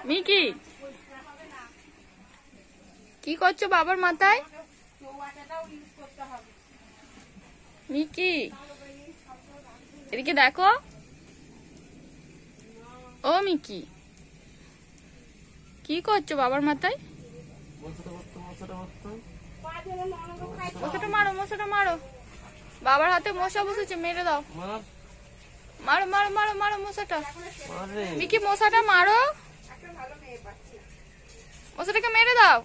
Mickey কি করছো বাবার মাথায়? মিকি এদিকে দেখো। ও মিকি কি করছো বাবার মাথায়? মশাটা মারো, মশাটা মারো। বাবার হাতে মশা বসেছে, মেরে দাও। মারো মারো মারো মারো মশাটা। মিকি মশাটা মারো, মশাটাকে মেরে দাও।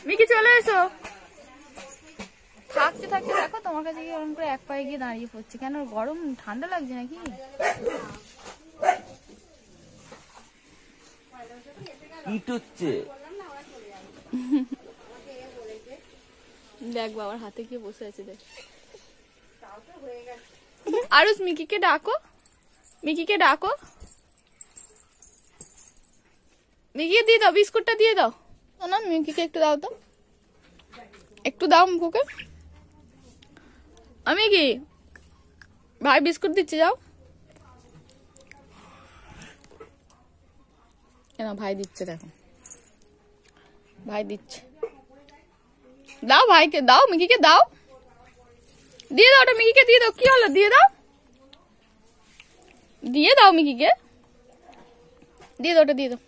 মিকি চলে এসো। থাকতে থাকতে দেখো তোমার কাছে গিয়ে ওরকম করে এক পায়ে গিয়ে দাঁড়িয়ে পড়ছে কেন? গরম ঠান্ডা লাগছে নাকি? দেখ বাবার হাতে গিয়ে বসে আছে দেখ। আরুষ মিকিকে ডাকো, মিকিকে ডাকো। মিকিকে দিয়ে দাও, বিস্কুটটা দিয়ে দাও। না মিকিকে একটু দাও তো, একটু দাও মুখকে। আমি কি ভাই বিস্কুট দিচ্ছে, যাও। কেন ভাই দিচ্ছে, দেখো ভাই দিচ্ছে। দাও ভাইকে দাও, মিকিকে দাও, দিয়ে দাও ওটা মিকিকে দিয়ে দাও। কি হলো, দিয়ে দাও, দিয়ে দাও মিকিকে, দিয়ে দাও ওটা, দিয়ে দাও,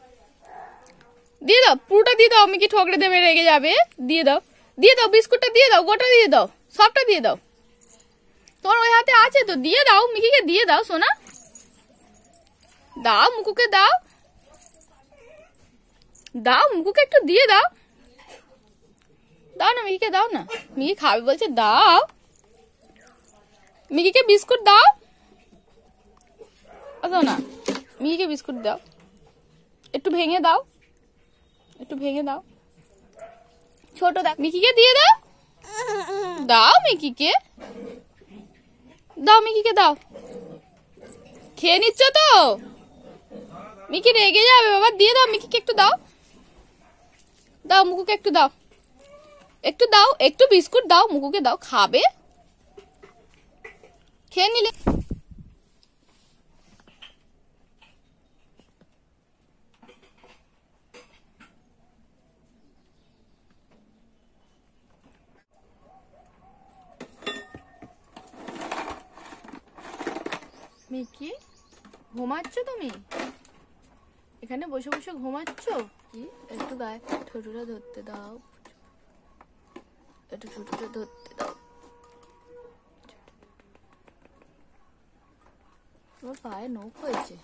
দিয়ে দাও পুরোটা দিয়ে দাও। মিকি ঠকরে দেবে, রেগে যাবে। দিয়ে দাও, দিয়ে দাও বিস্কুটটা দিয়ে দাও, গোটা দিয়ে দাও, সবটা দিয়ে দাও। তোমার ওই হাতে আছে তো, দিয়ে দাও মিকিকে, দিয়ে দাও সোনা, দাও মুকুকে দাও, দাও মুকুকে একটু দিয়ে দাও। দাও না মিকিকে, দাও না, মিকি খাবে বলছে, দাও মিকিকে বিস্কুট দাও। দাও না মিকিকে বিস্কুট দাও, একটু ভেঙে দাও, একটু ভেঙে দাও। ছোট দাও, মিকিকে দিয়ে দাও, দাও মিকিকে, দাও মিকিকে দাও। খেয়ে নিচ্ছ তো? মিকি রেগে যাবে বাবা, দিয়ে দাও মিকিকে একটু দাও, দাও মুকুকে একটু দাও, একটু দাও, একটু বিস্কুট দাও মুকুকে দাও, খাবে, খেয়ে নিলে। মিকি ঘুমাচ্ছ তুমি? এখানে বসে বসে ঘুমাচ্ছ? কি একটু গায়ে ঠোঁটটা ধরতে দাও, একটু ঠোঁটটা ধরতে দাও। তোমার পায়ে নখ হয়েছে।